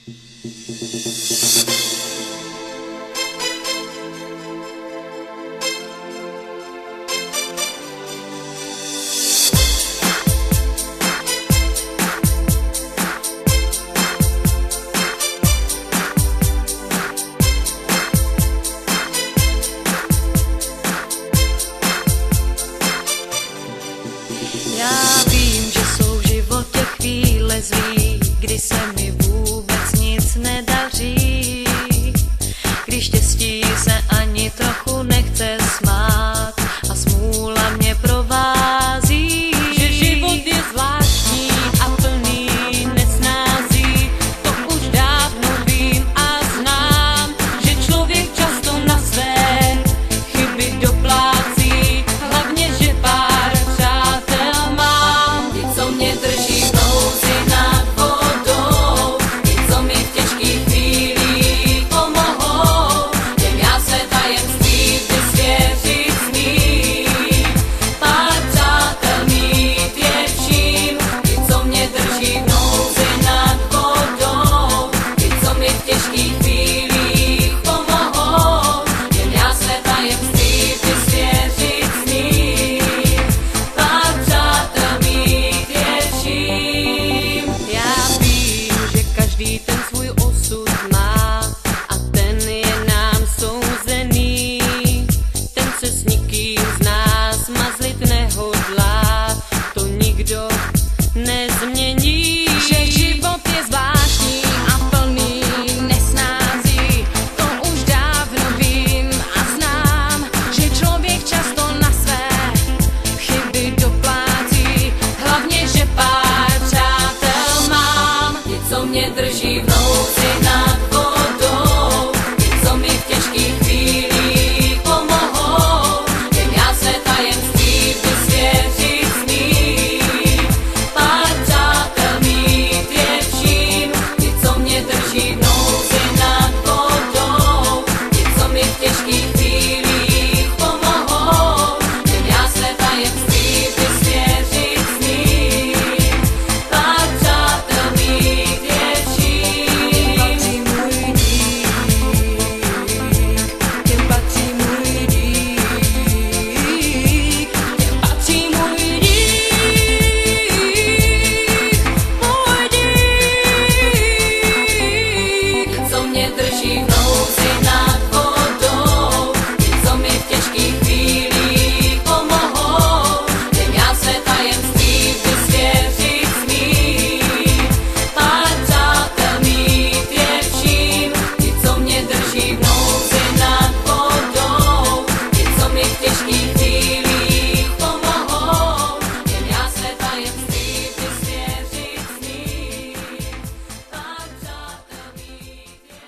Já vím, že jsou v životě chvíle zlý, kdy se mi vůbec nic nedaří, když štěstí se ani trochu nechce smát a smůla mě provází. Že život je zvláštní a plný nesnází, to už dávno vím a znám, že člověk často na své chyby doplácí, hlavně že pár přátel mám. Ti, co mě drží v nouzi nad vodou, ti, co mi v těžkých chvílích pomohou, těm já se tajemství vždy svěřit smím. Pár přátel mít je vším, ti, co mě drží v nouzi nad vodou, ti, co mi v těžkých chvílích pomohou, těm já se tajemství vždy svěřit smím. Pár přátel mít je vším. Já vím, že každý ten svůj osud má a ten je nám souzený. Ten se s nikým z nás mazlit nehodlá, to nikdo nezmění. Že život je zvláštní a plný nesnází, to už dávno vím a znám, že člověk často na své chyby doplácí, hlavně že pár přátel mám. Ti, co mě drží v nouzi nad vodou, ti, co mi v těžkých chvílích pomohou, těm já se tajemství vždy svěřit smím. Pár přátel mít je vším, ti, co mě drží v nouzi nad vodou, ti, co mi v těžkých chvílích pomohou, těm já se tajemství vždy svěřit smím. Pár přátel mít je vším. Těm patří můj dík, těm patří můj dík, můj dík. Co mě drží v nouzi nad vodou, ti, co mi v těžkých chvílích pomohou, těm já se tajemství vždy svěřit smím. Pár přátel mít je vším, ti, co mě drží v nouzi nad vodou, ti, co mi v těžkých chvílích pomohou, těm já se tajemství vždy svěřit smím. Pár přátel mít je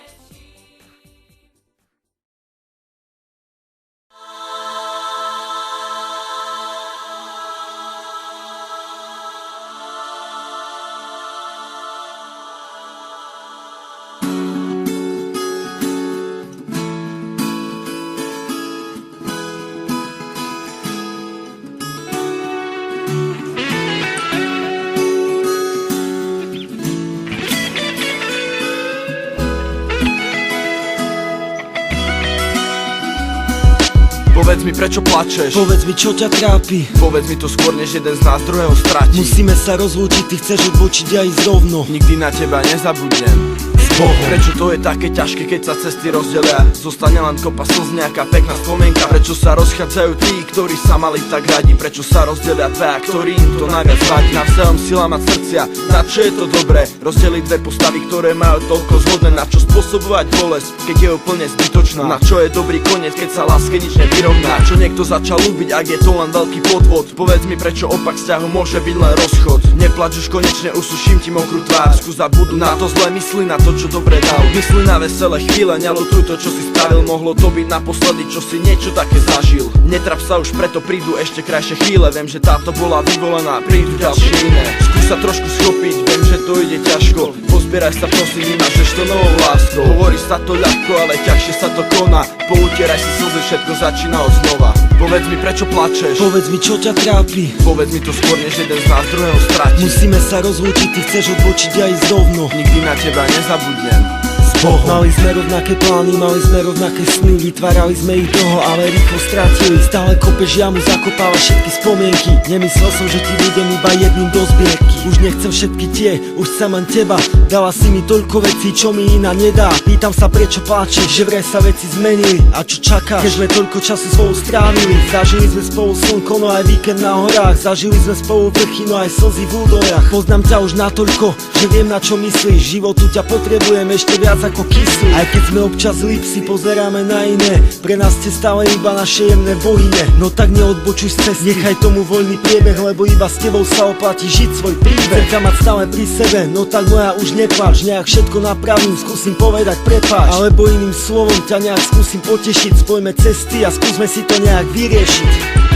Povedz mi, prečo plačeš? Povedz mi, čo ťa trápi. Povedz mi to skôr, než jeden z nás druhého stratí. Musíme sa rozlúčiť, ty chceš odbočiť aj zrovno. Nikdy na teba nezabudnem. Prečo to je také ťažké, keď sa cesty rozdelia? Zostane len kopa slz, nejaká pekná spomienka. Prečo sa rozchádzajú tí, ktorí sa mali tak radi? Prečo sa rozdelia dvaja, ktorým to najviac vadí? Navzájom sila mať srdcia, na čo je to dobré? Rozdeliť dve postavy, ktoré majú toľko zhodné. Na čo spôsobovať bolesť, keď je úplne zbytočná? Na čo je dobrý koniec, keď sa láske nič nevyrovná? Na čo niekto začal ľúbiť, ak je to len veľký podvod? Povedz mi, prečo opak vzťahu môže byť len rozchod? Neplač už konečne, usuším ti mokrú tvár. Skús zabudnúť na to zlé, mysli na to, čo dobre dal. Mysli na veselé chvíle, neľutuj to, čo si spravil. Mohlo to byť naposledy, čo si niečo také zažil. Netrap sa už, preto prídu ešte krajšie chvíle. Viem, že táto bola vyvolená, prídu ďalšie iné. Skús sa trošku schopiť, viem, že to ide ťažko. Nezbieraj sa prosím, vymažeš to novou láskou. Hovorí sa to ľahko, ale ťažšie sa to koná. Poutieraj si slzy, všetko začína od znova. Povedz mi, prečo plačeš? Povedz mi, čo ťa trápi. Povedz mi to skôr, než jeden z nás druhého stratí. Musíme sa rozlúčiť, ty chceš odbočiť, ja ísť rovno. Nikdy na teba nezabudnem. Mali sme rovnaké plány, mali sme rovnaké sny, vytvárali sme ich dlho, ale rýchlo stratili. Stále kopeš jamu, zakopávaš všetky spomienky. Nemyslel som, že ti budem iba jedným do zbierky. Už nechcem všetky tie, už chcem len teba. Dala si mi toľko vecí, čo mi iná nedá. Pýtam sa, prečo pláčeš, že vraj sa veci zmenili. A čo čakáš, keď sme toľko času spolu strávili? Zažili sme spolu slnko, no aj víkend na horách. Zažili sme spolu vrchy, no aj slzy v údoliach. Poznám ťa už natoľko, že viem, na čo myslíš. Životu ťa potrebujem ešte viac ako kyslík. Aj keď sme občas zlí, si pozeráme na iné. Pre nás ste stále iba naše jemné bohyne. No tak neodbočuj z cesty, nechaj tomu voľný priebeh, lebo iba s tebou sa oplatí žiť svoj príbeh. Chcem ťa mať stále pri sebe, no tak moja už nepláč. Nejak všetko napravím, skúsim povedať prepáč. Alebo iným slovom ťa nejak skúsim potešiť. Spojme cesty a skúsme si to nejak vyriešiť.